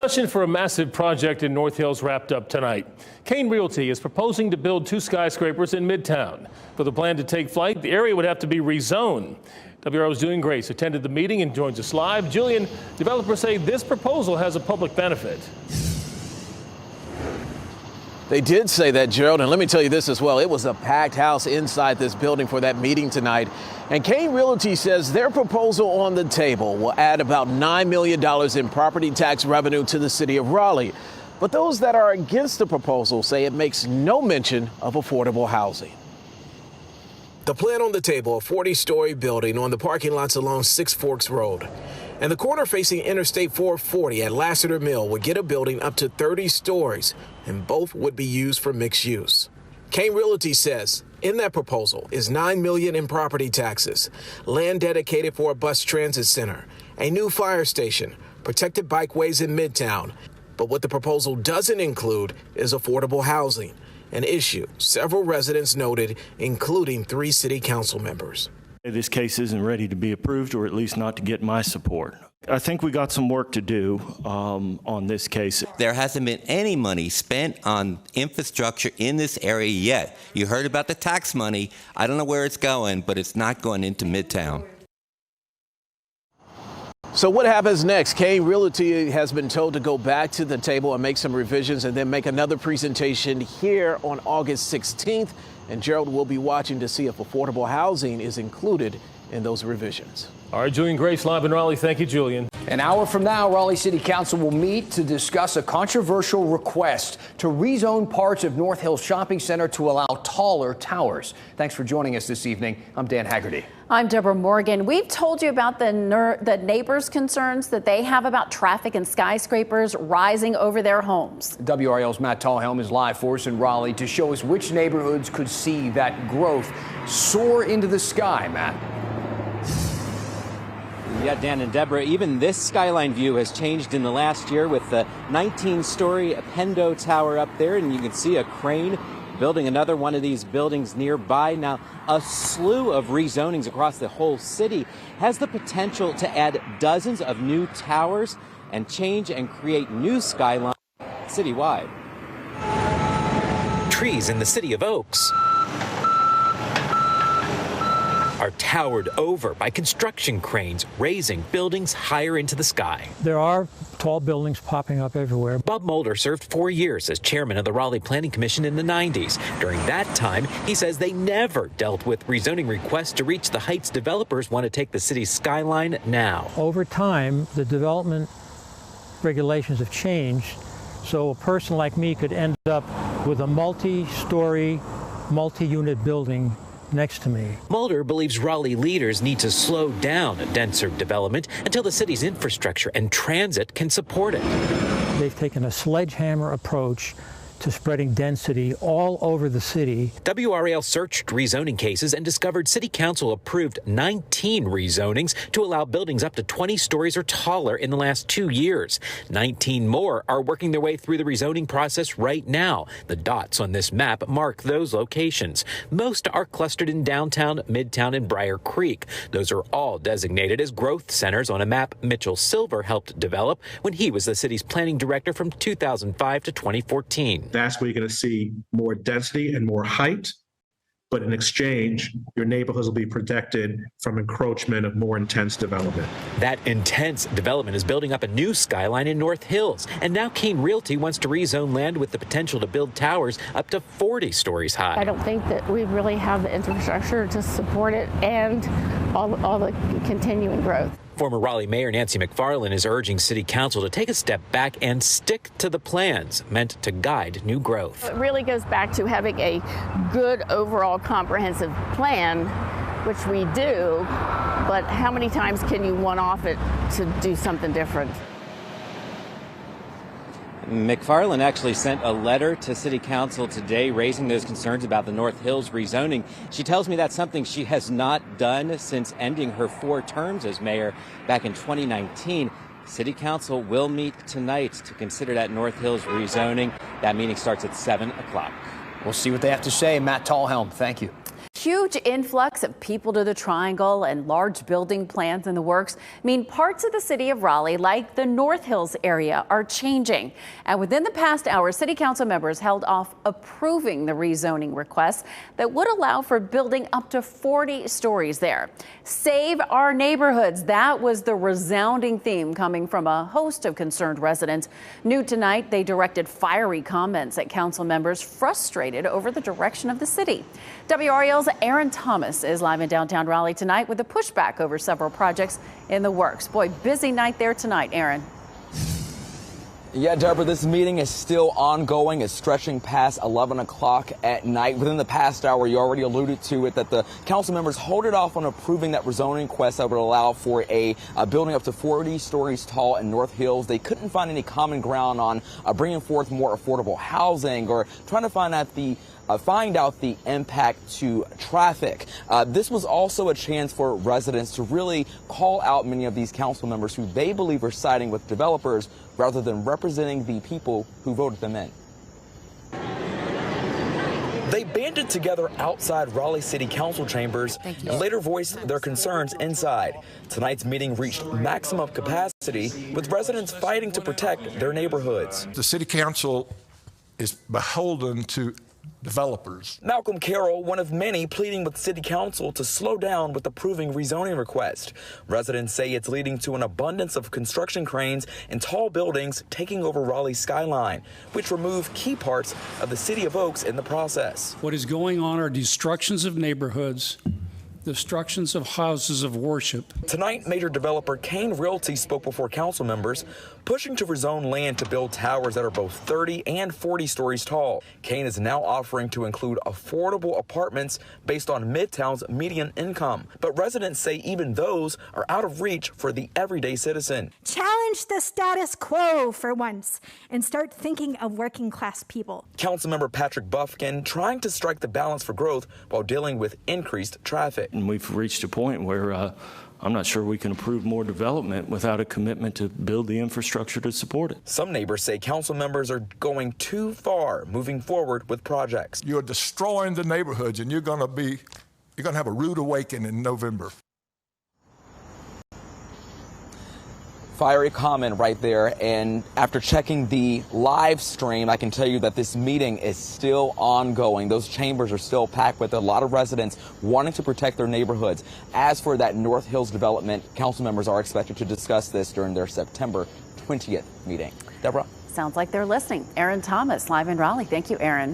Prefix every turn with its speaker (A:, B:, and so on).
A: Discussion for a massive project in North Hills wrapped up tonight. Kane Realty is proposing to build 2 skyscrapers in Midtown. For the plan to take flight, the area would have to be rezoned. WRAL's Julian Grace attended the meeting and joins us live. Julian, developers say this proposal has a public benefit.
B: They did say that, Gerald, and let me tell you this as well. It was a packed house inside this building for that meeting tonight. And Kane Realty says their proposal on the table will add about $9 million in property tax revenue to the city of Raleigh. But those that are against the proposal say it makes no mention of affordable housing. The plan on the table, a 40-story building on the parking lots along Six Forks Road. And the corner facing Interstate 440 at Lassiter Mill would get a building up to 30 stories, and both would be used for mixed use. Kane Realty says in that proposal is $9 million in property taxes, land dedicated for a bus transit center, a new fire station, protected bikeways in Midtown. But what the proposal doesn't include is affordable housing, an issue several residents noted, including 3 city council members.
C: This case isn't ready to be approved, or at least not to get my support. I think we got some work to do on this case.
D: There hasn't been any money spent on infrastructure in this area yet. You heard about the tax money. I don't know where it's going, but it's not going into Midtown.
B: So what happens next? Kane Realty has been told to go back to the table and make some revisions and then make another presentation here on August 16th. And Gerald will be watching to see if affordable housing is included in those revisions.
A: All right, Julian Grace live in Raleigh. Thank you, Julian.
E: An hour from now, Raleigh City Council will meet to discuss a controversial request to rezone parts of North Hills Shopping Center to allow taller towers. Thanks for joining us this evening. I'm Dan Haggerty.
F: I'm Deborah Morgan. We've told you about the neighbors' concerns that they have about traffic and skyscrapers rising over their homes.
E: WRAL's Matt Tallhelm is live for us in Raleigh to show us which neighborhoods could see that growth soar into the sky. Matt.
G: Yeah, Dan and Deborah, even this skyline view has changed in the last year with the 19-story Pendo Tower up there, and you can see a crane building another one of these buildings nearby. Now, a slew of rezonings across the whole city has the potential to add dozens of new towers and change and create new skylines citywide.
H: Trees in the city of Oaks are towered over by construction cranes, raising buildings higher into the sky.
I: There are tall buildings popping up everywhere.
H: Bob Mulder served 4 years as chairman of the Raleigh Planning Commission in the 90s. During that time, he says they never dealt with rezoning requests to reach the heights developers want to take the city's skyline now.
I: Over time, the development regulations have changed, so a person like me could end up with a multi-story, multi-unit building next to me.
H: Mulder believes Raleigh leaders need to slow down denser development until the city's infrastructure and transit can support it.
I: They've taken a sledgehammer approach to spreading density all over the city.
H: WRAL searched rezoning cases and discovered City Council approved 19 rezonings to allow buildings up to 20 stories or taller in the last 2 years. 19 more are working their way through the rezoning process right now. The dots on this map mark those locations. Most are clustered in downtown, Midtown, and Briar Creek. Those are all designated as growth centers on a map Mitchell Silver helped develop when he was the city's planning director from 2005 to 2014.
J: That's where you're going to see more density and more height. But in exchange, your neighborhoods will be protected from encroachment of more intense development.
H: That intense development is building up a new skyline in North Hills. And now Kane Realty wants to rezone land with the potential to build towers up to 40 stories high.
K: I don't think that we really have the infrastructure to support it and all the continuing growth.
H: Former Raleigh Mayor Nancy McFarland is urging City Council to take a step back and stick to the plans meant to guide new growth.
K: It really goes back to having a good overall comprehensive plan, which we do, but how many times can you one-off it to do something different?
G: McFarland actually sent a letter to City Council today raising those concerns about the North Hills rezoning. She tells me that's something she has not done since ending her 4 terms as mayor back in 2019. City Council will meet tonight to consider that North Hills rezoning. That meeting starts at 7 o'clock.
E: We'll see what they have to say. Matt Tallhelm, thank you.
F: Huge influx of people to the Triangle and large building plans in the works mean parts of the city of Raleigh, like the North Hills area, are changing. And within the past hour, city council members held off approving the rezoning request that would allow for building up to 40 stories there. Save our neighborhoods. That was the resounding theme coming from a host of concerned residents. New tonight, they directed fiery comments at council members frustrated over the direction of the city. WRAL's Aaron Thomas is live in downtown Raleigh tonight with a pushback over several projects in the works. Boy, busy night there tonight, Aaron.
L: Yeah, Deborah, this meeting is still ongoing. It's stretching past 11 o'clock at night. Within the past hour, you already alluded to it, that the council members hold it off on approving that rezoning request that would allow for a building up to 40 stories tall in North Hills. They couldn't find any common ground on bringing forth more affordable housing or trying to find out the impact to traffic. This was also a chance for residents to really call out many of these council members who they believe are siding with developers rather than representing the people who voted them in. They banded together outside Raleigh City Council chambers and later voiced their concerns inside. Tonight's meeting reached maximum capacity, with residents fighting to protect their neighborhoods.
M: The City Council is beholden to developers.
L: Malcolm Carroll, one of many, pleading with City Council to slow down with approving rezoning request. Residents say it's leading to an abundance of construction cranes and tall buildings taking over Raleigh's skyline, which remove key parts of the City of Oaks in the process.
N: What is going on are destructions of neighborhoods, destructions of houses of worship.
L: Tonight, major developer Kane Realty spoke before council members, pushing to rezone land to build towers that are both 30 and 40 stories tall. Kane is now offering to include affordable apartments based on Midtown's median income. But residents say even those are out of reach for the everyday citizen.
O: Challenge the status quo for once and start thinking of working class people.
L: Councilmember Patrick Buffkin trying to strike the balance for growth while dealing with increased traffic.
C: And we've reached a point where I'm not sure we can approve more development without a commitment to build the infrastructure to support it.
L: Some neighbors say council members are going too far moving forward with projects.
M: You're destroying the neighborhoods, and you're going to have a rude awakening in November.
L: Fiery comment right there, and after checking the live stream, I can tell you that this meeting is still ongoing. Those chambers are still packed with a lot of residents wanting to protect their neighborhoods. As for that North Hills development, council members are expected to discuss this during their September 20th meeting. Deborah?
F: Sounds like they're listening. Aaron Thomas, live in Raleigh. Thank you, Aaron.